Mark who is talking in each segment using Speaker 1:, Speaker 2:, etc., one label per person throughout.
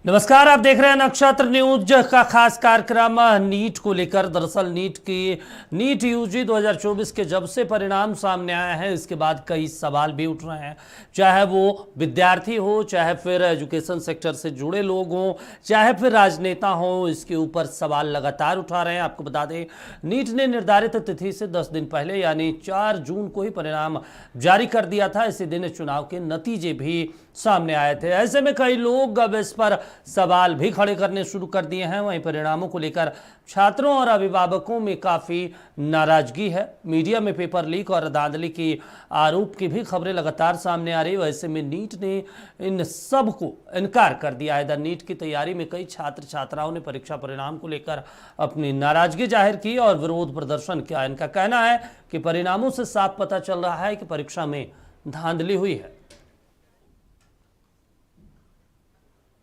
Speaker 1: नमस्कार, आप देख रहे हैं नक्षत्र न्यूज का खास कार्यक्रम नीट को लेकर। दरअसल नीट यूजी 2024 के जब से परिणाम सामने आए हैं इसके बाद कई सवाल भी उठ रहे हैं, चाहे वो विद्यार्थी हो, चाहे फिर एजुकेशन सेक्टर से जुड़े लोग हों, चाहे फिर राजनेता हों, इसके ऊपर सवाल लगातार उठा रहे हैं। आपको बता दें, नीट ने निर्धारित तिथि से 10 दिन पहले यानी 4 जून को ही परिणाम जारी कर दिया था। इसी दिन चुनाव के नतीजे भी सामने आए थे। ऐसे में कई लोग अब इस पर सवाल भी खड़े करने शुरू कर दिए हैं। वहीं परिणामों को लेकर छात्रों और अभिभावकों में काफी नाराजगी है। मीडिया में पेपर लीक और धांधली की आरोप की भी खबरें लगातार सामने आ रही है। वैसे में नीट ने इन सब को इनकार कर दिया है। इधर नीट की तैयारी में कई छात्र छात्राओं ने परीक्षा परिणाम को लेकर अपनी नाराजगी जाहिर की और विरोध प्रदर्शन किया। इनका कहना है कि परिणामों से साफ पता चल रहा है कि परीक्षा में धांधली हुई है।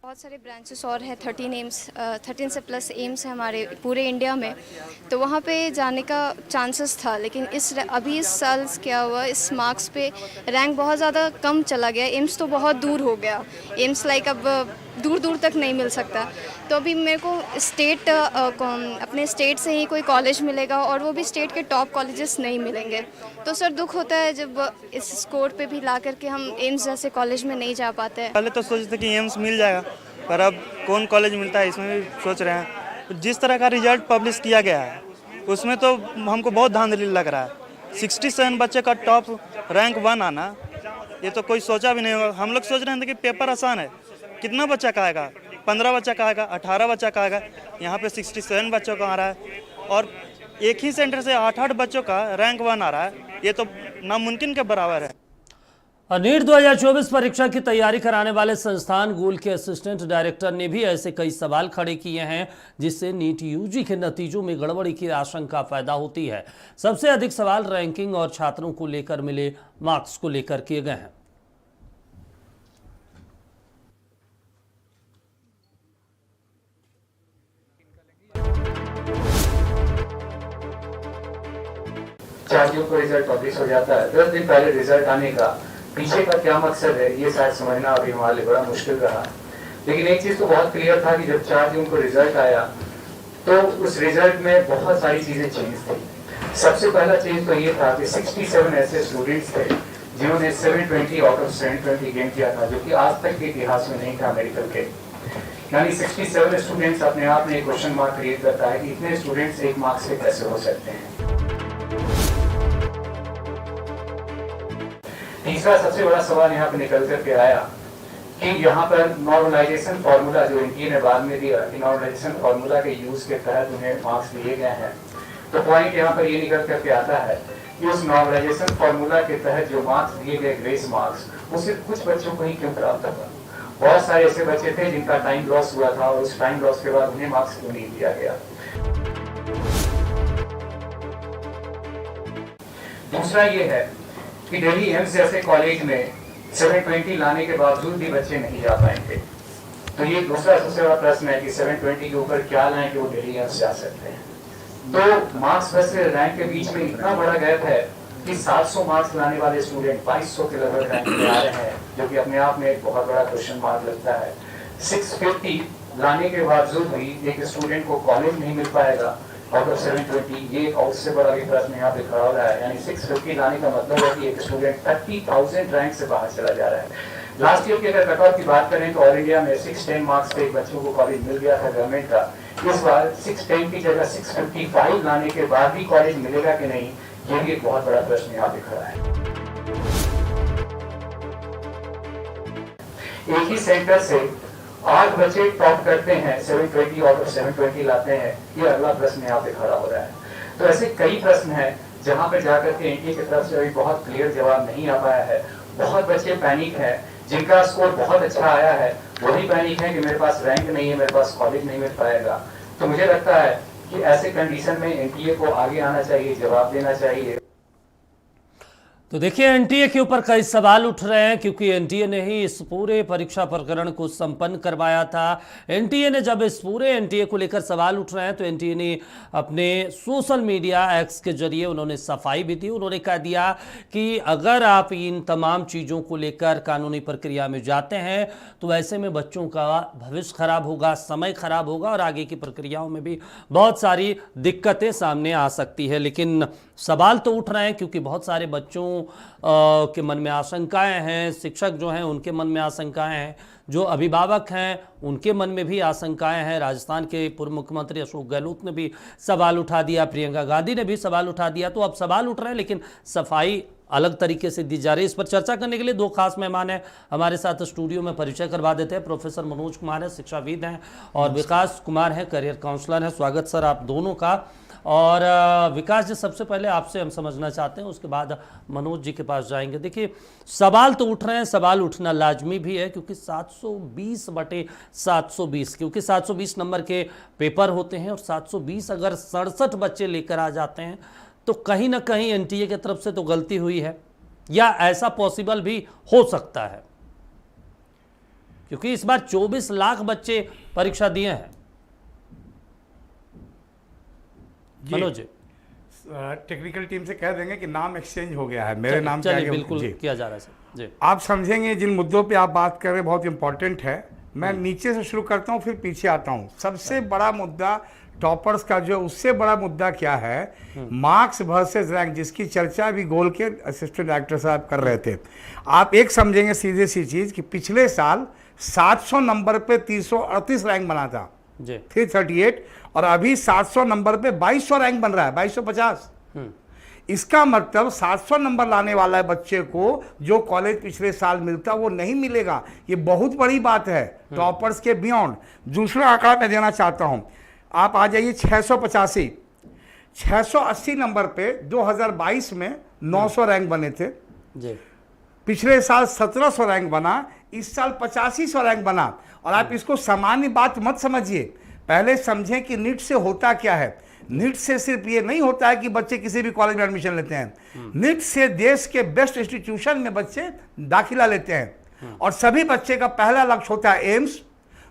Speaker 2: बहुत सारे ब्रांचेस और हैं, 13 से प्लस एम्स हैं हमारे पूरे इंडिया में, तो वहाँ पे जाने का चांसेस था। लेकिन अभी इस साल क्या हुआ, इस मार्क्स पे रैंक बहुत ज़्यादा कम चला गया। एम्स तो बहुत दूर हो गया, एम्स अब दूर दूर तक नहीं मिल सकता। तो अभी मेरे को अपने स्टेट से ही कोई कॉलेज मिलेगा और वो भी स्टेट के टॉप कॉलेजेस नहीं मिलेंगे। तो सर दुख होता है जब इस स्कोर पे भी ला करके हम एम्स जैसे कॉलेज में नहीं जा पाते हैं।
Speaker 3: पहले तो सोचते थे कि एम्स मिल जाएगा, पर अब कौन कॉलेज मिलता है इसमें भी सोच रहे हैं। जिस तरह का रिजल्ट पब्लिश किया गया है उसमें तो हमको बहुत धांधली लग रहा है। 67 बच्चे का टॉप रैंक 1 आना, ये तो कोई सोचा भी नहीं होगा। हम लोग सोच रहे थे कि पेपर आसान है, कितना बच्चा का आएगा, 15 बच्चा का आएगा, 18 बच्चा का आएगा। यहाँ पे 67 बच्चों का आ रहा है और एक ही सेंटर से 8-8 बच्चों का रैंक 1 आ रहा है। ये तो नामुमकिन के बराबर है।
Speaker 1: और नीट 2024 परीक्षा की तैयारी कराने वाले संस्थान गूल के असिस्टेंट डायरेक्टर ने भी ऐसे कई सवाल खड़े किए हैं जिससे नीट यूजी के नतीजों में गड़बड़ी की आशंका पैदा होती है। सबसे अधिक सवाल रैंकिंग और छात्रों को लेकर मिले मार्क्स को लेकर किए गए हैं।
Speaker 4: चार जून को रिजल्ट पब्लिश हो जाता है। 10 दिन पहले रिजल्ट आने का पीछे का क्या मकसद है, ये शायद समझना अभी हमारे लिए बड़ा मुश्किल रहा। लेकिन एक चीज तो बहुत क्लियर था कि जब 4 जून को रिजल्ट आया तो उस रिजल्ट में बहुत सारी चीजें चेंज थी। सबसे पहला चेंज तो ये था कि 67 ऐसे स्टूडेंट्स थे जिन्होंने 720 आउट ऑफ 720 गेन किया था, जो कि आज तक के इतिहास में नहीं था मेडिकल के। यानी 67 स्टूडेंट्स अपने आप में एक क्वेश्चन मार्क क्रिएट करता है कि इतने स्टूडेंट्स एक मार्क्स से कैसे हो सकते हैं। तीसरा सबसे बड़ा सवाल यहाँ पे निकल करके आया कि यहाँ पर नॉर्मलाइजेशन फार्मूला जो एनटीए ने बाद में दिया कि नॉर्मलाइजेशन फार्मूला के यूज के तहत उन्हें मार्क्स दिए गए हैं। तो पॉइंट यहाँ पर ये निकल करके आता है कि उस नॉर्मलाइजेशन फार्मूला के तहत जो मार्क्स दिए गए ग्रेस मार्क्स, वो सिर्फ कुछ बच्चों को ही क्यों प्राप्त हुआ। बहुत सारे ऐसे बच्चे थे जिनका टाइम लॉस हुआ था और उस टाइम लॉस के बाद उन्हें मार्क्स क्यों नहीं दिया गया। दूसरा ये है कि दिल्ली एम्स जैसे कॉलेज में 720 लाने के बावजूद भी बच्चे नहीं जा पाएंगे। तो ये दूसरा सबसे बड़ा प्रश्न है कि 720 के ऊपर क्या लाएं कि वो दिल्ली एम्स जा सकते हैं। तो मार्क्स वर्सेस रैंक के बीच में इतना बड़ा गैप है कि 700 मार्क्स लाने वाले स्टूडेंट 2200 के लगभग रैंक में आ रहे हैं, जो कि अपने आप में एक बहुत बड़ा क्वेश्चन मार्क लगता है। 650 लाने के बावजूद भी एक स्टूडेंट को कॉलेज नहीं मिल पाएगा आउट ऑफ 720, ये एक उससे बड़ा भी प्रश्न यहाँ पे खड़ा हो रहा है। यानी 650 लाने का मतलब है कि एक स्टूडेंट 30,000 रैंक से बाहर चला जा रहा है। लास्ट ईयर की अगर कट ऑफ की बात करें तो ऑल इंडिया में 610 मार्क्स से एक बच्चों को कॉलेज मिल गया था गवर्नमेंट का। इस बार 610 की जगह 655 लाने के बाद भी कॉलेज मिलेगा कि नहीं, ये भी एक बहुत बड़ा प्रश्न यहाँ पे खड़ा है। एक ही सेंटर से 8 बच्चे टॉप करते हैं, 720 और 720 लाते हैं, ये अगला प्रश्न यहाँ पे खड़ा हो रहा है। तो ऐसे कई प्रश्न हैं जहाँ पे जाकर के एनटीए की तरफ से अभी बहुत क्लियर जवाब नहीं आ पाया है। बहुत बच्चे पैनिक हैं, जिनका स्कोर बहुत अच्छा आया है वही पैनिक है कि मेरे पास रैंक नहीं है, मेरे पास कॉलेज नहीं मिल पाएगा। तो मुझे लगता है कि ऐसे कंडीशन में एनटीए को आगे आना चाहिए, जवाब देना चाहिए।
Speaker 1: तो देखिए एनटीए के ऊपर कई सवाल उठ रहे हैं क्योंकि एनटीए ने ही इस पूरे परीक्षा प्रकरण को संपन्न करवाया था। एनटीए ने जब इस पूरे एनटीए को लेकर सवाल उठ रहे हैं तो एनटीए ने अपने सोशल मीडिया एक्स के जरिए उन्होंने सफाई भी दी। उन्होंने कह दिया कि अगर आप इन तमाम चीज़ों को लेकर कानूनी प्रक्रिया में जाते हैं तो ऐसे में बच्चों का भविष्य खराब होगा, समय खराब होगा और आगे की प्रक्रियाओं में भी बहुत सारी दिक्कतें सामने आ सकती है। लेकिन सवाल तो उठ रहे हैं क्योंकि बहुत सारे बच्चों के मन में आशंकाएं हैं, शिक्षक जो हैं उनके मन में आशंकाएं हैं, जो अभिभावक हैं उनके मन में भी आशंकाएं हैं। राजस्थान के पूर्व मुख्यमंत्री अशोक गहलोत ने भी सवाल उठा दिया, प्रियंका गांधी ने भी सवाल उठा दिया। तो अब सवाल उठ रहे हैं लेकिन सफाई अलग तरीके से दी जा रही है। इस पर चर्चा करने के लिए दो खास मेहमान हैं हमारे साथ स्टूडियो में। परिचय करवा देते हैं। प्रोफेसर मनोज कुमार है, शिक्षाविद हैं, और विकास कुमार है, करियर काउंसलर हैं। स्वागत सर आप दोनों का। और विकास जी, सबसे पहले आपसे हम समझना चाहते हैं, उसके बाद मनोज जी के पास जाएंगे। देखिए सवाल तो उठ रहे हैं, सवाल उठना लाजमी भी है क्योंकि 720/720 क्योंकि 720 नंबर के पेपर होते हैं और 720 अगर 67 बच्चे लेकर आ जाते हैं तो कहीं ना कहीं एनटीए की तरफ से तो गलती हुई है, या ऐसा पॉसिबल भी हो सकता है क्योंकि इस बार 24 लाख बच्चे परीक्षा दिए हैं। मनोज जी,
Speaker 5: टेक्निकल टीम से कह देंगे कि नाम एक्सचेंज हो गया है, मेरे नाम के
Speaker 1: चलिए
Speaker 5: आगे
Speaker 1: बिल्कुल
Speaker 5: जी।
Speaker 1: किया जा रहा है सर जी।
Speaker 5: आप समझेंगे जिन मुद्दों पे आप बात कर रहे हैं बहुत इंपॉर्टेंट है। मैं नीचे से शुरू करता हूँ फिर पीछे आता हूँ। सबसे बड़ा मुद्दा टॉपर्स का जो, उससे बड़ा मुद्दा क्या है, मार्क्स वर्सेस रैंक, जिसकी चर्चा भी गोल के असिस्टेंट डायरेक्टर साहब कर रहे थे। आप एक समझेंगे सीधे सी चीज कि पिछले साल 700 नंबर पे 338 रैंक बना था, 338, और अभी 700 नंबर पे 2200 रैंक बन रहा है, 2250। इसका मतलब 700 नंबर लाने वाला बच्चे को जो कॉलेज पिछले साल मिलता वो नहीं मिलेगा। ये बहुत बड़ी बात है, टॉपर्स के बियॉन्ड। दूसरा आंकड़ा मैं देना चाहता हूं, आप आ जाइए 685, 680 नंबर पे 2022 में 900 रैंक बने थे
Speaker 1: जी।
Speaker 5: पिछले साल 1700 रैंक बना, इस साल 8500 रैंक बना। और आप इसको सामान्य बात मत समझिए, पहले समझें कि नीट से होता क्या है। नीट से सिर्फ ये नहीं होता है कि बच्चे किसी भी कॉलेज में एडमिशन लेते हैं, नीट से देश के बेस्ट इंस्टीट्यूशन में बच्चे दाखिला लेते हैं। और सभी बच्चे का पहला लक्ष्य होता है एम्स,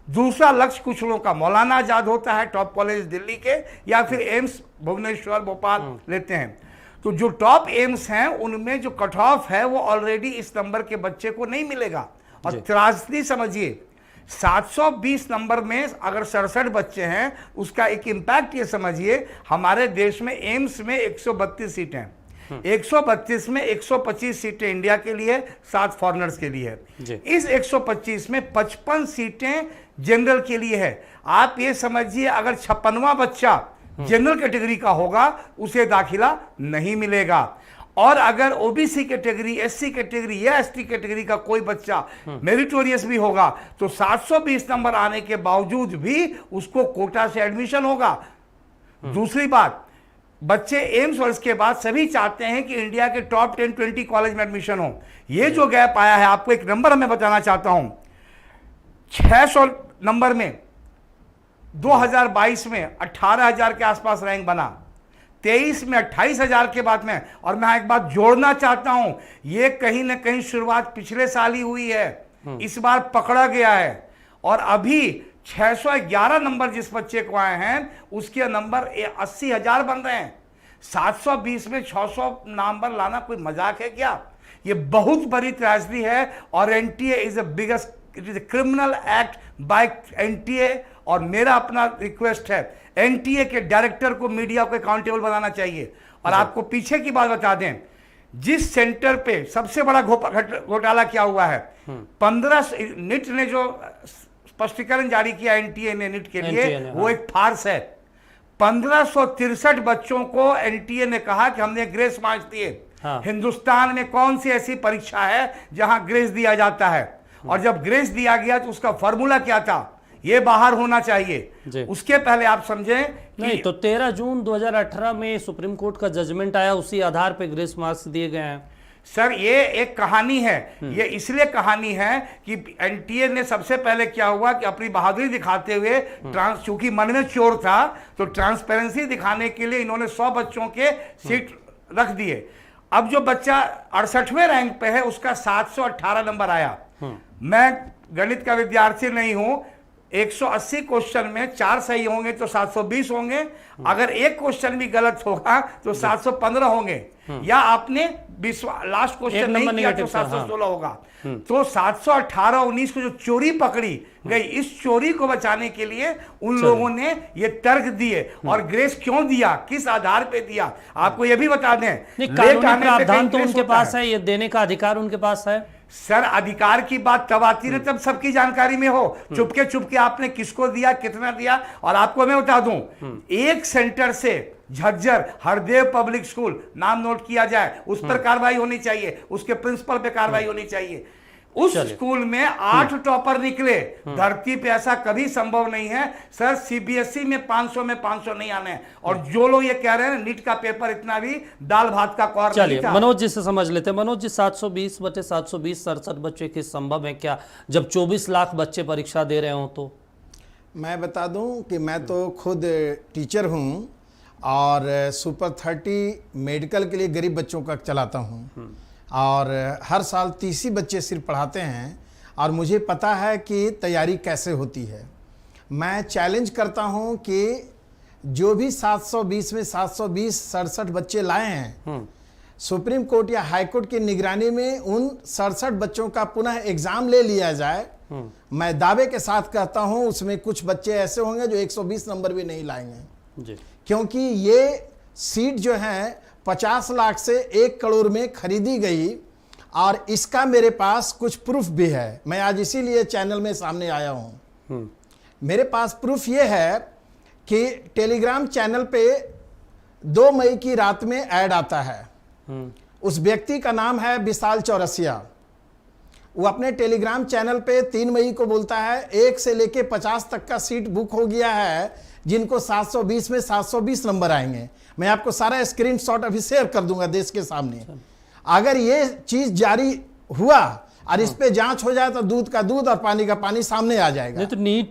Speaker 5: दूसरा लक्ष्य कुछ लोगों का मौलाना आजाद होता है, टॉप कॉलेज दिल्ली के, या फिर एम्स भुवनेश्वर भोपाल लेते हैं। तो जो टॉप एम्स हैं उनमें जो कट ऑफ है वो ऑलरेडी इस नंबर के बच्चे को नहीं मिलेगा। और त्रासदी समझिए, 720 नंबर में अगर 67 बच्चे हैं, उसका एक इम्पैक्ट ये समझिए, हमारे देश में एम्स में 132 सीटें हैं, 132 में 125 सीटें इंडिया के लिए, 7 फॉरेनर्स के लिए है। इस 125 में 55 सीटें जनरल के लिए है। आप ये समझिए अगर 56वां बच्चा जनरल कैटेगरी का होगा उसे दाखिला नहीं मिलेगा। और अगर ओबीसी कैटेगरी, एससी कैटेगरी या एसटी कैटेगरी का कोई बच्चा मेरिटोरियस भी होगा तो 720 नंबर आने के बावजूद भी उसको कोटा से एडमिशन होगा। दूसरी बात, बच्चे एम्स और इसके बाद सभी चाहते हैं कि इंडिया के टॉप 10-20 कॉलेज में एडमिशन हो। ये जो गैप आया है, आपको एक नंबर मैं बताना चाहता हूं, 600 नंबर में 2022 में 18,000 के आसपास रैंक बना, 23 में 28,000 के बाद में। और मैं एक बात जोड़ना चाहता हूं, ये कहीं ना कहीं शुरुआत पिछले साल ही हुई है, इस बार पकड़ा गया है। और अभी 611 नंबर जिस बच्चे को आए हैं उसके नंबर 80,000 बन रहे हैं। 720 में 600 नंबर लाना कोई मजाक है क्या? ये बहुत बड़ी त्रासदी है। और NTA is the biggest, it is criminal act by NTA. और मेरा अपना रिक्वेस्ट है, एनटीए के डायरेक्टर को, मीडिया को अकाउंटेबल बनाना चाहिए। और आपको पीछे की बात बता दें, जिस सेंटर पे सबसे बड़ा घोटाला क्या हुआ है, 15 नीट ने जो स्पष्टीकरण जारी किया एनटीए ने नीट के लिए, वो एक फार्स है। 1563 बच्चों को एनटीए ने कहा कि हमने ग्रेस मार्क्स दिए। हिंदुस्तान में कौन सी ऐसी परीक्षा है जहां ग्रेस दिया जाता है? और जब ग्रेस दिया गया तो उसका फॉर्मूला क्या था, ये बाहर होना चाहिए। उसके पहले आप समझें
Speaker 1: नहीं तो 13 जून 2018 में सुप्रीम कोर्ट का जजमेंट आया, उसी आधार पे ग्रेस मार्क्स दिए गए हैं।
Speaker 5: सर ये एक कहानी है, ये इसलिए कहानी है कि एनटीए ने सबसे पहले क्या हुआ कि अपनी बहादुरी दिखाते हुए, चूंकि मन में चोर था तो ट्रांसपेरेंसी दिखाने के लिए इन्होंने 100 बच्चों के सीट रख दिए। अब जो बच्चा 68वें रैंक पे है उसका 718 नंबर आया। मैं गणित का विद्यार्थी नहीं हूं, 180 क्वेश्चन में 4 सही होंगे तो 720 होंगे, अगर एक क्वेश्चन भी गलत होगा तो 715 होंगे, या आपने लास्ट क्वेश्चन नहीं किया तो 716 होगा। तो 718 19 को जो चोरी पकड़ी गई, इस चोरी को बचाने के लिए उन लोगों ने ये तर्क दिए। और ग्रेस क्यों दिया, किस आधार पे दिया, आपको ये भी बता दें।
Speaker 1: कानूनी प्रावधान तो उनके पास है, ये देने का अधिकार उनके पास है।
Speaker 5: सर अधिकार की बात तब आती है जब सबकी जानकारी में हो। चुपके चुपके आपने किसको दिया, कितना दिया। और आपको मैं बता दूं, एक सेंटर से झज्जर हरदेव पब्लिक स्कूल नाम नोट किया जाए, उस पर कार्रवाई होनी चाहिए, उसके प्रिंसिपल पे कार्रवाई होनी चाहिए। उस स्कूल में 8 टॉपर निकले। धरती पे ऐसा कभी संभव नहीं है सर। सीबीएसई में 500 में 500 नहीं आने। और जो लोग ये कह रहे हैं नीट का पेपर इतना भी दाल भात का कौर नहीं
Speaker 1: चलिए
Speaker 5: था।
Speaker 1: मनोज जी से समझ लेते हैं। मनोज जी, 720/720 67 बच्चे की संभव है क्या, जब 24 लाख बच्चे परीक्षा दे रहे हो? तो
Speaker 6: मैं बता दूं कि मैं तो खुद टीचर हूं और सुपर 30 मेडिकल के लिए गरीब बच्चों का चलाता हूं, और हर साल 30 ही बच्चे सिर्फ पढ़ाते हैं, और मुझे पता है कि तैयारी कैसे होती है। मैं चैलेंज करता हूं कि जो भी 720 में 720 67 बच्चे लाए हैं, सुप्रीम कोर्ट या हाई कोर्ट की निगरानी में उन 67 बच्चों का पुनः एग्जाम ले लिया जाए। मैं दावे के साथ कहता हूं उसमें कुछ बच्चे ऐसे होंगे जो 120 नंबर भी नहीं लाएंगे
Speaker 1: जी।
Speaker 6: क्योंकि ये सीट जो है 50 लाख से 1 करोड़ में खरीदी गई, और इसका मेरे पास कुछ प्रूफ भी है। मैं आज इसीलिए चैनल में सामने आया हूं। मेरे पास प्रूफ ये है कि टेलीग्राम चैनल पे 2 मई की रात में ऐड आता है। उस व्यक्ति का नाम है विशाल चौरसिया। वो अपने टेलीग्राम चैनल पे 3 मई को बोलता है 1 से लेके 50 तक का सीट बुक हो गया है, जिनको 720 में 720 नंबर आएंगे। मैं आपको सारा स्क्रीनशॉट अभी शेयर कर दूंगा देश के सामने। अगर ये चीज जारी हुआ और इस पे जांच हो जाए तो दूध का दूध और पानी का पानी सामने आ जाएगा।
Speaker 1: नहीं तो नीट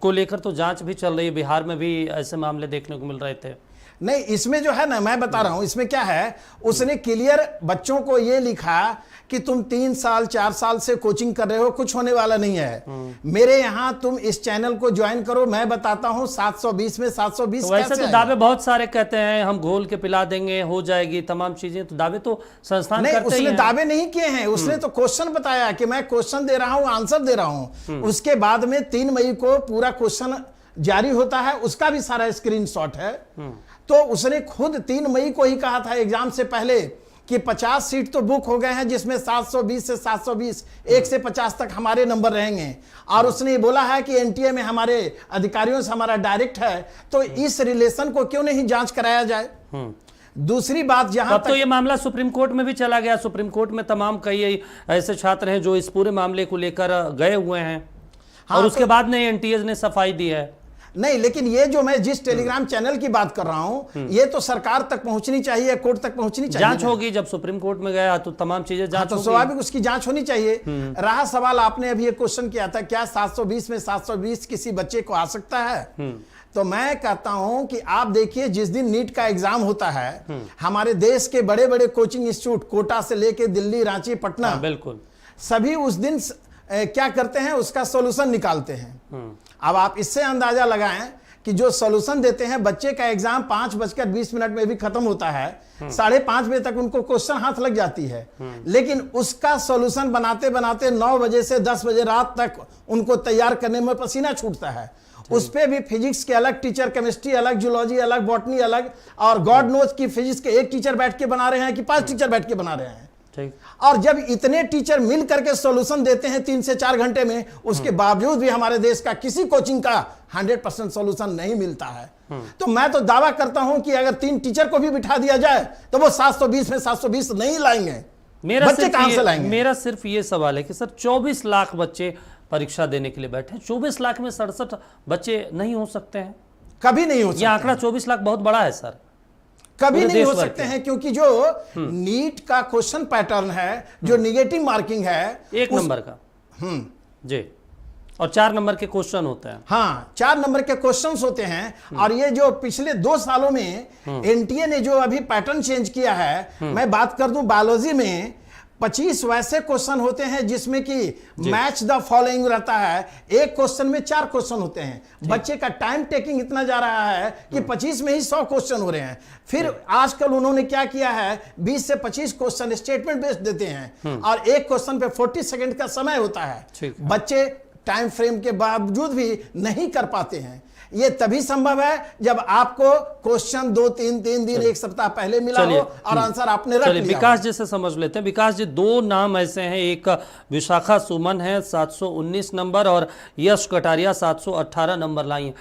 Speaker 1: को लेकर तो जांच भी चल रही है, बिहार में भी ऐसे मामले देखने को मिल रहे थे।
Speaker 6: नहीं, इसमें जो है ना, मैं बता रहा हूं इसमें क्या है। उसने क्लियर बच्चों को ये लिखा कि तुम 3 साल 4 साल से कोचिंग कर रहे हो, कुछ होने वाला नहीं है। मेरे यहां तुम इस चैनल को ज्वाइन करो, मैं बताता हूं 720 में 720
Speaker 1: तो वैसे तो दावे बहुत सारे कहते हैं, हम घोल के पिला देंगे, हो जाएगी तमाम चीजें। तो दावे तो संस्थान
Speaker 6: नहीं,
Speaker 1: करते ही
Speaker 6: उसने
Speaker 1: हैं।
Speaker 6: दावे नहीं किए हैं। उसने तो क्वेश्चन बताया कि मैं क्वेश्चन दे रहा हूं, आंसर दे रहा हूं। उसके बाद में 3 मई को पूरा क्वेश्चन जारी होता है, उसका भी सारा स्क्रीनशॉट है। तो उसने खुद 3 मई को ही कहा था एग्जाम से पहले कि 50 सीट तो बुक हो गए हैं, जिसमें 720 से 720 1 से 50 तक हमारे नंबर रहेंगे। और उसने बोला है कि एनटीए में हमारे अधिकारियों से हमारा डायरेक्ट है, तो इस रिलेशन को क्यों नहीं जांच कराया जाए। दूसरी बात, जहां
Speaker 1: तो ये मामला सुप्रीम कोर्ट में भी चला गया। सुप्रीम कोर्ट में तमाम कई ऐसे छात्र हैं जो इस पूरे मामले को लेकर गए हुए हैं, और उसके बाद ने एनटीए ने सफाई दी है।
Speaker 6: नहीं, लेकिन ये जो मैं जिस टेलीग्राम चैनल की बात कर रहा हूं, ये तो सरकार तक पहुंचनी चाहिए, कोर्ट तक पहुंचनी चाहिए।
Speaker 1: जांच होगी जब सुप्रीम कोर्ट में गया तो तमाम चीजें जांच
Speaker 6: तो
Speaker 1: होगी।
Speaker 6: स्वाभाविक उसकी जांच होनी चाहिए। रहा सवाल, आपने अभी एक क्वेश्चन किया था, क्या 720 में 720 किसी बच्चे को आ सकता है? तो मैं कहता हूं कि आप देखिए, जिस दिन नीट का एग्जाम होता है, हमारे देश के बड़े बड़े कोचिंग इंस्टीट्यूट, कोटा से लेके दिल्ली, रांची, पटना,
Speaker 1: बिल्कुल
Speaker 6: सभी उस दिन क्या करते हैं, उसका सॉल्यूशन निकालते हैं। अब आप इससे अंदाजा लगाएं कि जो सॉल्यूशन देते हैं, बच्चे का एग्जाम 5:20 में भी खत्म होता है, 5:30 बजे तक उनको क्वेश्चन हाथ लग जाती है, लेकिन उसका सॉल्यूशन बनाते बनाते 9 बजे से 10 बजे रात तक उनको तैयार करने में पसीना छूटता है। उस पे भी फिजिक्स के अलग टीचर, केमिस्ट्री अलग, जूलॉजी अलग, बॉटनी अलग, और गॉड नोज की फिजिक्स के 1 टीचर बैठ के बना रहे हैं कि 5 टीचर बैठ के बना रहे हैं। और जब इतने टीचर मिल करके सॉल्यूशन देते हैं 3 से 4 घंटे में, उसके बावजूद भी हमारे देश का किसी कोचिंग का 100% सॉल्यूशन नहीं मिलता है। तो मैं तो दावा करता हूं कि अगर 3 टीचर को भी बिठा दिया जाए तो वो 720 में 720 नहीं लाएंगे। बच्चे कहां से लाएंगे?
Speaker 1: मेरा सिर्फ ये सवाल है कि सर 24 लाख बच्चे परीक्षा देने के लिए बैठे हैं, 24 लाख में 67 बच्चे नहीं हो सकते हैं?
Speaker 6: कभी नहीं हो सकते।
Speaker 1: ये आंकड़ा 24 लाख बहुत बड़ा है सर,
Speaker 6: कभी नहीं हो सकते हैं, क्योंकि जो नीट का क्वेश्चन पैटर्न है, जो निगेटिव मार्किंग है
Speaker 1: 1 नंबर का जी, और 4 नंबर के क्वेश्चन होते हैं।
Speaker 6: हाँ, 4 नंबर के क्वेश्चंस होते हैं। और ये जो पिछले 2 सालों में एनटीए ने जो अभी पैटर्न चेंज किया है, मैं बात कर दूं बायोलॉजी में 25 वैसे क्वेश्चन होते हैं जिसमें कि मैच द फॉलोइंग रहता है। एक क्वेश्चन में 4 क्वेश्चन होते हैं। बच्चे का टाइम टेकिंग इतना जा रहा है कि 25 में ही 100 क्वेश्चन हो रहे हैं। फिर आजकल उन्होंने क्या किया है, 20 से 25 क्वेश्चन स्टेटमेंट बेस्ड देते हैं और एक क्वेश्चन पे 40 सेकंड का समय होता है। बच्चे टाइम फ्रेम के बावजूद भी नहीं कर पाते हैं। ये तभी संभव है जब आपको क्वेश्चन 2-3 दिन 1 सप्ताह पहले मिला हो और आंसर आपने रख लिया।
Speaker 1: विकास जी से समझ लेते हैं। विकास जी, 2 नाम ऐसे हैं, एक विशाखा सुमन है 719 नंबर और यश कटारिया 718 नंबर लाई हैं।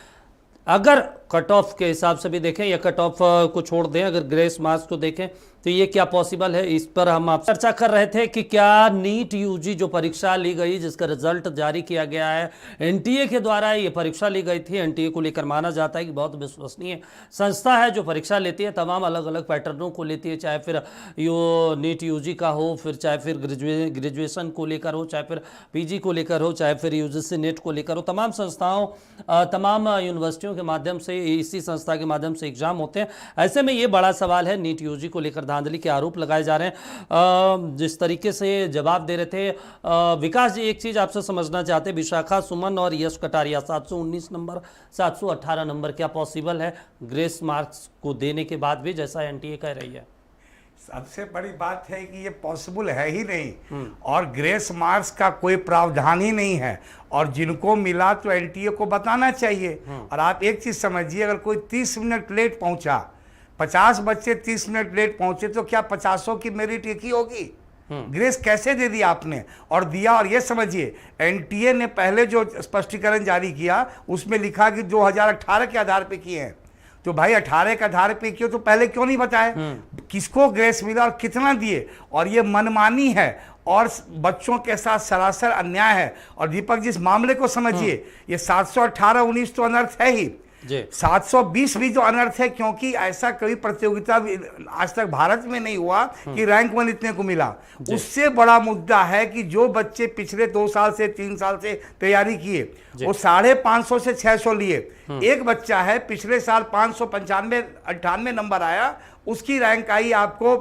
Speaker 1: अगर कट ऑफ के हिसाब से भी देखें या कट ऑफ को छोड़ दें, अगर ग्रेस मार्क्स को देखें तो ये क्या पॉसिबल है, इस पर हम आप चर्चा कर रहे थे कि क्या नीट यूजी जो परीक्षा ली गई जिसका रिजल्ट जारी किया गया है एनटीए के द्वारा, ये परीक्षा ली गई थी। एनटीए को लेकर माना जाता है कि बहुत विश्वसनीय संस्था है जो परीक्षा लेती है, तमाम अलग अलग पैटर्नों को लेती है, चाहे फिर यो नीट यूजी का हो, फिर चाहे फिर ग्रेजुएशन को लेकर हो, चाहे फिर पीजी को लेकर हो, चाहे फिर यूजीसी नेट को लेकर हो। तमाम संस्थाओं तमाम यूनिवर्सिटियों के माध्यम से, इसी संस्था के माध्यम से एग्जाम होते हैं। ऐसे में ये बड़ा सवाल है, नीट यूजी को लेकर धांधली के आरोप लगाए जा रहे हैं। जिस तरीके से जवाब दे रहे थे विकास जी, एक चीज आपसे समझना चाहते हैं, विशाखा सुमन और यश कटारिया 719 नंबर 718 नंबर, क्या पॉसिबल है ग्रेस मार्क्स को देने के बाद भी, जैसा एनटीए कह रही है?
Speaker 5: सबसे बड़ी बात है कि ये पॉसिबल है ही नहीं और ग्रेस मार्क्स का कोई प्रावधान ही नहीं है और जिनको मिला तो एनटीए को बताना चाहिए। और आप एक चीज समझिए, अगर कोई 30 मिनट लेट पहुंचा, 50 बच्चे 30 मिनट लेट पहुंचे तो क्या 50 की मेरिट एक ही होगी? ग्रेस कैसे दे दिया आपने? और दिया, और ये समझिए एनटीए ने पहले जो स्पष्टीकरण जारी किया उसमें लिखा कि 2018 के आधार पे किए हैं। तो भाई 18 के आधार पे किए तो पहले क्यों नहीं बताए किसको ग्रेस मिला और कितना दिए? और ये मनमानी है और बच्चों के साथ सरासर अन्याय है। और दीपक जी, इस मामले को समझिए, ये 718-19 तो अनर्थ है ही, 720 भी तो अनर्थ है, क्योंकि ऐसा कोई प्रतियोगिता आज तक भारत में नहीं हुआ कि रैंक 1 इतने को मिला। उससे बड़ा मुद्दा है कि जो बच्चे पिछले 2 साल से 3 साल से तैयारी किए वो 550 से 600 लिए। एक बच्चा है पिछले साल 595-98 नंबर आया, उसकी रैंक आई आपको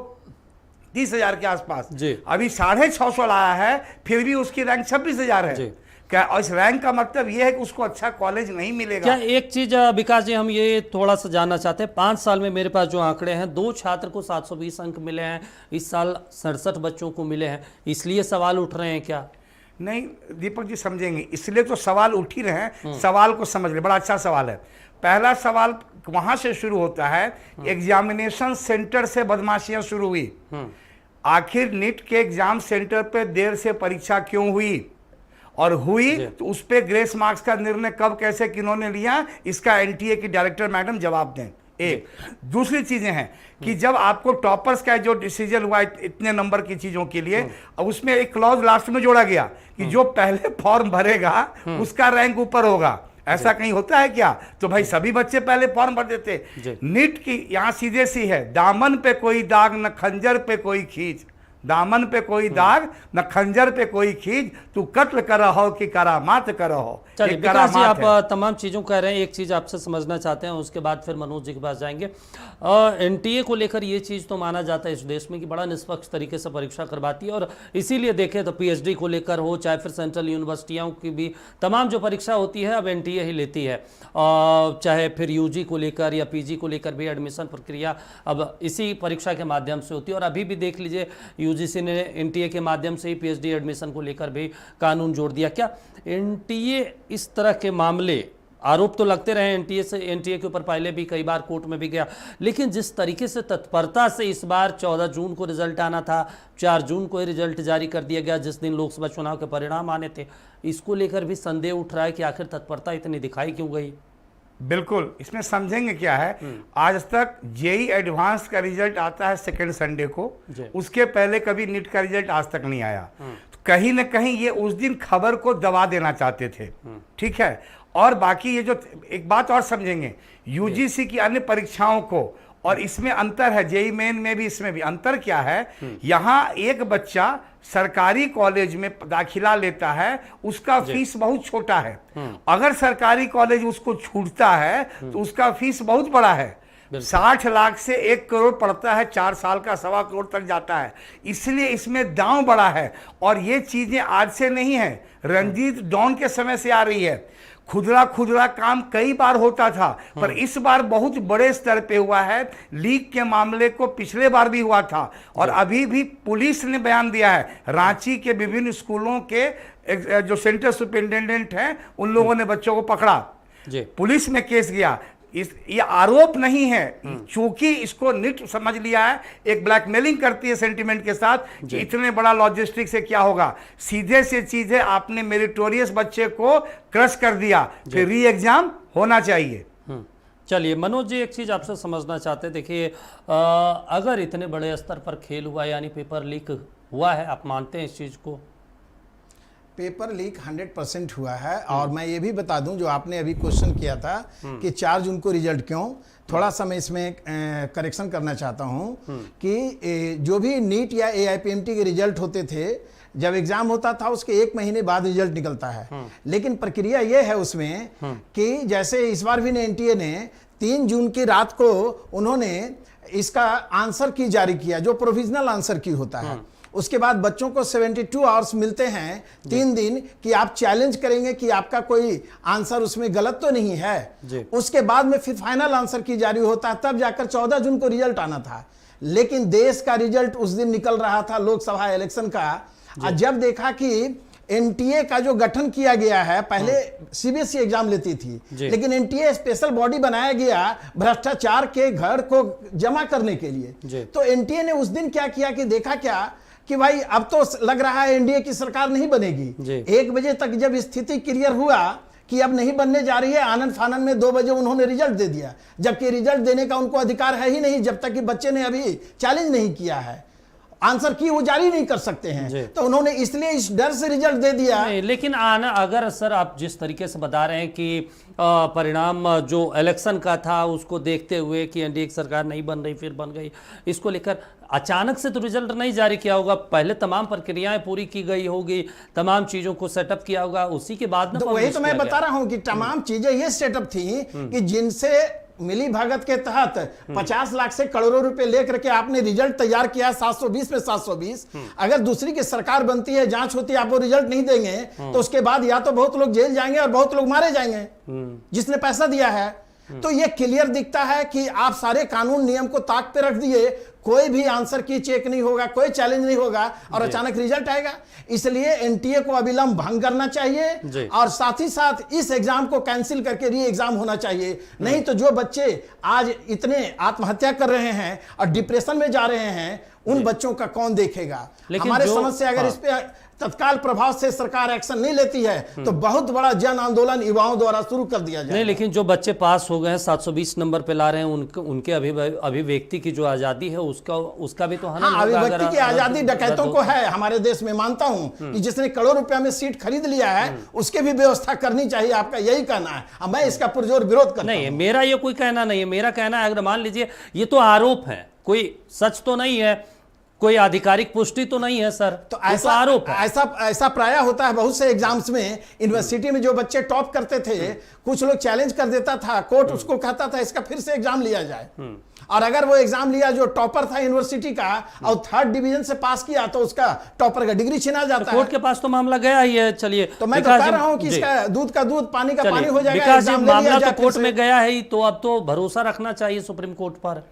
Speaker 5: 30,000 के आसपास, अभी 650 लाया है, फिर भी उसकी रैंक 26,000 है। क्या इस रैंक का मतलब यह है कि उसको अच्छा कॉलेज नहीं मिलेगा?
Speaker 1: क्या एक चीज विकास जी हम ये थोड़ा सा जानना चाहते हैं, 5 साल में मेरे पास जो आंकड़े हैं, 2 छात्र को 720 अंक मिले हैं, इस साल 67 बच्चों को मिले हैं, इसलिए सवाल उठ रहे हैं क्या?
Speaker 5: नहीं दीपक जी, समझेंगे, इसलिए तो सवाल उठ ही रहे हैं। सवाल को समझ ले, बड़ा अच्छा सवाल है। पहला सवाल वहां से शुरू होता है, एग्जामिनेशन सेंटर से बदमाशियां शुरू हुई। आखिर नीट के एग्जाम सेंटर पे देर से परीक्षा क्यों हुई, और हुई तो उस पे ग्रेस मार्क्स का निर्णय कब, कैसे, किन्होंने लिया, इसका एनटीए की डायरेक्टर मैडम जवाब दें। एक दूसरी चीजें हैं कि जब आपको टॉपर्स का जो डिसीजन हुआ इतने नंबर की चीजों के लिए, उसमें एक क्लॉज लास्ट में जोड़ा गया कि जो पहले फॉर्म भरेगा उसका रैंक ऊपर होगा। ऐसा कहीं होता है क्या? तो भाई सभी बच्चे पहले फॉर्म भर देते। नीट की यहाँ सीधे सी है, दामन पे कोई दाग न खंजर पे कोई खींच, दामन पे कोई दाग न खंजर पे कोई खींच, तू कत्ल कर रहो कि करामात कर रहो।
Speaker 1: चलिए विकास जी, आप तमाम चीज़ों कह रहे हैं, एक चीज़ आपसे समझना चाहते हैं, उसके बाद फिर मनोज जी के पास जाएंगे। एनटीए को लेकर ये चीज़ तो माना जाता है इस देश में कि बड़ा निष्पक्ष तरीके से परीक्षा करवाती है, और इसीलिए देखें तो पीएचडी को लेकर हो, चाहे फिर सेंट्रल यूनिवर्सिटियों की भी तमाम जो परीक्षा होती है अब एनटीए ही लेती है, चाहे फिर यूजी को लेकर या पीजी को लेकर भी एडमिशन प्रक्रिया अब इसी परीक्षा के माध्यम से होती है। और अभी भी देख लीजिए यूजीसी ने एनटीए के माध्यम से ही पीएचडी एडमिशन को लेकर भी कानून जोड़ दिया। क्या एनटीए इस तरह के मामले, आरोप तो लगते रहे एनटीए के ऊपर, पहले भी कई बार कोर्ट में भी गया, लेकिन जिस तरीके से तत्परता से इस बार 14 जून को रिजल्ट आना था, 4 जून को ही रिजल्ट जारी कर दिया गया जिस दिन लोकसभा चुनाव के परिणाम आने थे, इसको लेकर भी संदेह उठ रहा है कि आखिर तत्परता इतनी दिखाई क्यों गई?
Speaker 5: बिल्कुल, इसमें समझेंगे क्या है, आज तक जेई एडवांस का रिजल्ट आता है सेकेंड संडे को, उसके पहले कभी नीट का रिजल्ट आज तक नहीं आया। तो कहीं ना कहीं ये उस दिन खबर को दबा देना चाहते थे, ठीक है। और बाकी ये जो एक बात और समझेंगे, यूजीसी की अन्य परीक्षाओं को और इसमें अंतर है, जेई मेन में भी इसमें भी अंतर क्या है। यहाँ एक बच्चा सरकारी कॉलेज में दाखिला लेता है, उसका फीस बहुत छोटा है। अगर सरकारी कॉलेज उसको छूटता है तो उसका फीस बहुत बड़ा है, 60 लाख से 1 करोड़ पड़ता है, 4 साल का 1.25 करोड़ तक जाता है। इसलिए इसमें दांव बड़ा है। और ये चीजें आज से नहीं है, रंजीत डॉन के समय से आ रही है। खुदरा खुदरा काम कई बार होता था, पर इस बार बहुत बड़े स्तर पे हुआ है। लीक के मामले को पिछले बार भी हुआ था, और अभी भी पुलिस ने बयान दिया है, रांची के विभिन्न स्कूलों के जो सेंटर सुपरिटेंडेंट हैं उन लोगों ने बच्चों को पकड़ा, पुलिस में केस गया। ये आरोप नहीं है, चूंकि इसको निट समझ लिया है, एक ब्लैकमेलिंग करती है सेंटिमेंट के साथ कि इतने बड़ा लॉजिस्टिक से क्या होगा। सीधे से चीज है, आपने मेरिटोरियस बच्चे को क्रश कर दिया, फिर री एग्जाम होना चाहिए।
Speaker 1: चलिए मनोज जी, एक चीज आपसे समझना चाहते हैं, देखिए अगर इतने बड़े स्तर पर खेल हुआ यानी पेपर लीक हुआ है, आप मानते हैं इस चीज को?
Speaker 6: पेपर लीक 100% हुआ है। और मैं ये भी बता दूं, जो आपने अभी क्वेश्चन किया था कि 4 जून को रिजल्ट क्यों, थोड़ा सा मैं इसमें करेक्शन करना चाहता हूं कि जो भी नीट या AIPMT के रिजल्ट होते थे, जब एग्जाम होता था उसके 1 महीने बाद रिजल्ट निकलता है। लेकिन प्रक्रिया यह है उसमें कि जैसे इस बार भी NTA ने 3 जून की रात को उन्होंने इसका आंसर की जारी किया, जो प्रोविजनल आंसर की होता है। उसके बाद बच्चों को 72 आवर्स मिलते हैं, 3 दिन, कि आप चैलेंज करेंगे कि आपका कोई आंसर उसमें गलत तो नहीं है। उसके बाद में फिर फाइनल आंसर की जारी होता है, तब जाकर 14 जून को रिजल्ट आना था। लेकिन देश का रिजल्ट उस दिन निकल रहा था, लोकसभा इलेक्शन का। जब देखा कि NTA का जो गठन किया गया है, पहले CBSE एग्जाम लेती थी, लेकिन NTA स्पेशल बॉडी बनाया गया भ्रष्टाचार के घर को जमा करने के लिए। तो NTA ने उस दिन क्या किया कि देखा क्या कि भाई अब तो लग रहा है NDA की सरकार नहीं बनेगी। 1 बजे तक जब स्थिति क्लियर हुआ कि अब नहीं बनने जा रही है, आनंद फानंद में 2 बजे उन्होंने रिजल्ट दे दिया, जबकि रिजल्ट देने का उनको अधिकार है ही नहीं जब तक कि बच्चे ने अभी चैलेंज नहीं किया है, आंसर की वो जारी नहीं कर सकते हैं। तो उन्होंने इसलिए इस डर से रिजल्ट दे दिया।
Speaker 1: लेकिन अगर सर आप जिस तरीके से बता रहे हैं कि परिणाम जो इलेक्शन का था उसको देखते हुए कि NDA की सरकार नहीं बन रही फिर बन गई, इसको लेकर अचानक से तो रिजल्ट नहीं जारी किया होगा, पहले तमाम प्रक्रियाएं पूरी की गई होगी, तमाम चीजों को सेटअप किया होगा, उसी के बाद
Speaker 6: तो वही तो मैं बता रहा हूं कि तमाम चीजें ये सेटअप थी कि जिनसे मिली भगत के तहत 50 लाख से करोड़ों रुपए लेकर के आपने रिजल्ट तैयार किया, 720 में 720। अगर दूसरी की सरकार बनती है, जांच होती है, आप वो रिजल्ट नहीं देंगे तो उसके बाद या तो बहुत लोग जेल जाएंगे और बहुत लोग मारे जाएंगे जिसने पैसा दिया है। तो ये क्लियर दिखता है कि आप सारे कानून नियम को ताक पे रख दिए, कोई भी आंसर की चेक नहीं होगा, कोई चैलेंज नहीं होगा, और अचानक रिजल्ट आएगा। इसलिए NTA को अविलंब भंग करना चाहिए और साथ ही साथ इस एग्जाम को कैंसिल करके री एग्जाम होना चाहिए। नहीं तो जो बच्चे आज इतने आत्महत्या कर रहे हैं और डिप्रेशन में जा रहे हैं, उन बच्चों का कौन देखेगा। हमारे समझ से अगर इस पे तत्काल प्रभाव से सरकार एक्शन नहीं लेती है तो बहुत बड़ा जन आंदोलन युवाओं द्वारा शुरू कर दिया जाए।
Speaker 1: नहीं, लेकिन जो बच्चे पास हो गए हैं 720 नंबर पे ला रहे हैं, उनके अभिव्यक्ति की जो आजादी है उसका भी तो
Speaker 6: अभिव्यक्ति की आजादी डकैतों को है हमारे देश में। मानता हूं कि जिसने करोड़ रुपया में सीट खरीद लिया है उसके भी व्यवस्था करनी चाहिए, आपका यही कहना है। मैं इसका पुरजोर विरोध करता हूं।
Speaker 1: नहीं, मेरा ये कोई कहना नहीं है। मेरा कहना है, अगर मान लीजिए ये तो आरोप है, कोई सच तो नहीं है, कोई आधिकारिक पुष्टि तो नहीं है सर,
Speaker 6: तो ऐसा आरोप है। ऐसा प्राय होता है बहुत से एग्जाम्स में, यूनिवर्सिटी में जो बच्चे टॉप करते थे, कुछ लोग चैलेंज कर देता था, कोर्ट उसको कहता था इसका फिर से एग्जाम लिया जाए। और अगर वो एग्जाम लिया जो टॉपर था यूनिवर्सिटी का और 3rd डिवीजन से पास किया तो उसका टॉपर का डिग्री छीना जाता है।
Speaker 1: कोर्ट के पास तो मामला गया ही है। चलिए,
Speaker 6: तो मैं तो कह रहा हूं कि इसका दूध का दूध पानी का पानी हो जाएगा।
Speaker 1: विकास जी, मामला तो कोर्ट में गया है, तो अब तो भरोसा रखना चाहिए सुप्रीम कोर्ट पर।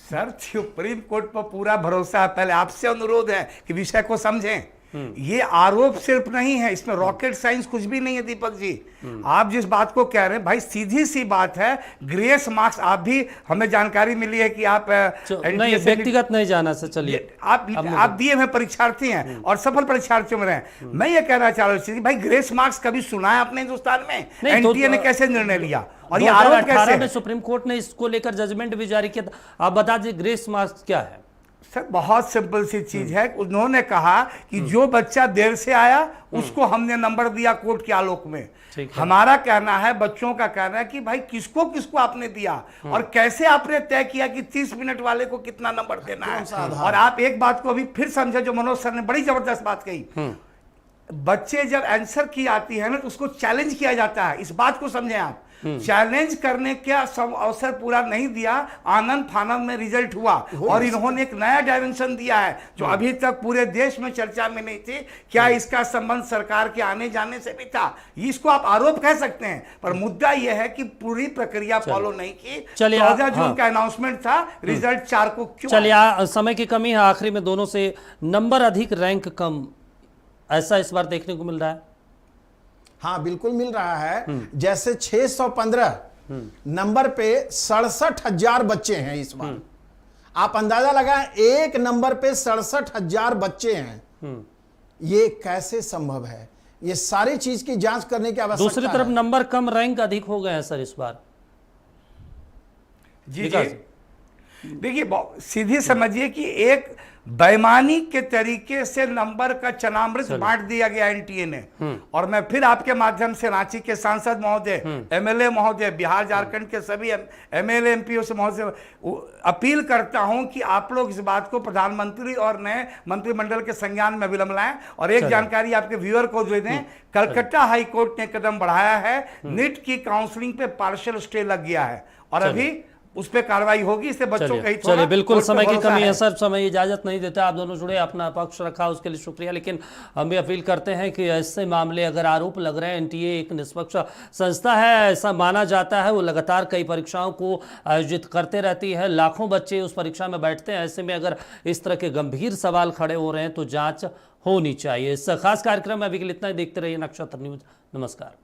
Speaker 5: सर, सुप्रीम कोर्ट पर पूरा भरोसा है। पहले आपसे अनुरोध है कि विषय को समझें। ये आरोप सिर्फ नहीं है, इसमें रॉकेट साइंस कुछ भी नहीं है। दीपक जी, आप जिस बात को कह रहे हैं भाई, सीधी सी बात है। ग्रेस मार्क्स, आप भी हमें जानकारी मिली है कि आप
Speaker 1: नहीं, व्यक्तिगत नहीं जाना सर। चलिए,
Speaker 5: आप दिए हुए परीक्षार्थी हैं और सफल परीक्षार्थियों में रहे। मैं ये कहना चाह रहा हूँ भाई, ग्रेस मार्क्स कभी सुना है अपने हिंदुस्तान में? NTA ने कैसे निर्णय लिया और ये आरोप कैसे?
Speaker 1: में सुप्रीम कोर्ट ने इसको लेकर जजमेंट भी जारी किया था। आप बता दीजिए ग्रेस मार्क्स क्या है?
Speaker 5: सर बहुत सिंपल सी चीज है। उन्होंने कहा कि जो बच्चा देर से आया उसको हमने नंबर दिया कोर्ट के आलोक में। हमारा कहना है, बच्चों का कहना है कि भाई किसको किसको आपने दिया और कैसे आपने तय किया कि 30 मिनट वाले को कितना नंबर देना है। और आप एक बात को अभी फिर समझे, जो मनोज सर ने बड़ी जबरदस्त बात कही, बच्चे जब आंसर की आती है ना तो उसको चैलेंज किया जाता है। इस बात को समझें आप, चैलेंज करने का सब अवसर पूरा नहीं दिया, आनंद फानंद में रिजल्ट हुआ और इन्होंने एक नया डायमेंशन दिया है जो अभी तक पूरे देश में चर्चा में नहीं थी। क्या इसका संबंध सरकार के आने जाने से भी था? इसको आप आरोप कह सकते हैं, पर मुद्दा यह है कि पूरी प्रक्रिया फॉलो नहीं की। 14 जून का अनाउंसमेंट था, रिजल्ट 4 को क्यों?
Speaker 1: चलिए, समय की कमी है, आखिरी में दोनों से नंबर अधिक रैंक कम, ऐसा इस बार देखने को मिल रहा है?
Speaker 6: हाँ बिल्कुल मिल रहा है। जैसे 615 नंबर पे 67,000 बच्चे हैं इस बार। आप अंदाजा लगाएं, एक नंबर पे 67,000 बच्चे हैं। ये कैसे संभव है? ये सारी चीज की जांच करने की आवश्यकता है।
Speaker 1: दूसरी तरफ नंबर कम, रैंक अधिक हो गए हैं सर इस बार।
Speaker 5: जी देखिए, सीधी समझिए कि एक बेईमानी के तरीके से नंबर का चनामृत बांट दिया गया एनटीए ने। और मैं फिर आपके माध्यम से रांची के सांसद महोदय, एमएलए महोदय, बिहार झारखंड के सभी एमएलए एमपीओ से महोदय अपील करता हूं कि आप लोग इस बात को प्रधानमंत्री और नए मंत्रिमंडल के संज्ञान में विलंब लाएं। और एक जानकारी आपके व्यूअर को दे दें, कलकत्ता हाई कोर्ट ने कदम बढ़ाया है, नीट की काउंसलिंग पे पार्शियल स्टे लग गया है और अभी उस पर कार्रवाई होगी। इससे बच्चों का हित होगा।
Speaker 1: चलिए, बिल्कुल समय की कमी है सर, समय इजाजत नहीं देता। आप दोनों जुड़े, अपना पक्ष रखा, उसके लिए शुक्रिया। लेकिन हम भी अपील करते हैं कि ऐसे मामले अगर आरोप लग रहे हैं, एनटीए एक निष्पक्ष संस्था है, ऐसा माना जाता है, वो लगातार कई परीक्षाओं को आयोजित करते रहती है, लाखों बच्चे उस परीक्षा में बैठते हैं। ऐसे में अगर इस तरह के गंभीर सवाल खड़े हो रहे हैं तो जांच होनी चाहिए। इस खास कार्यक्रम में अभी के लिए इतना ही। देखते रहिए नक्षत्र न्यूज। नमस्कार।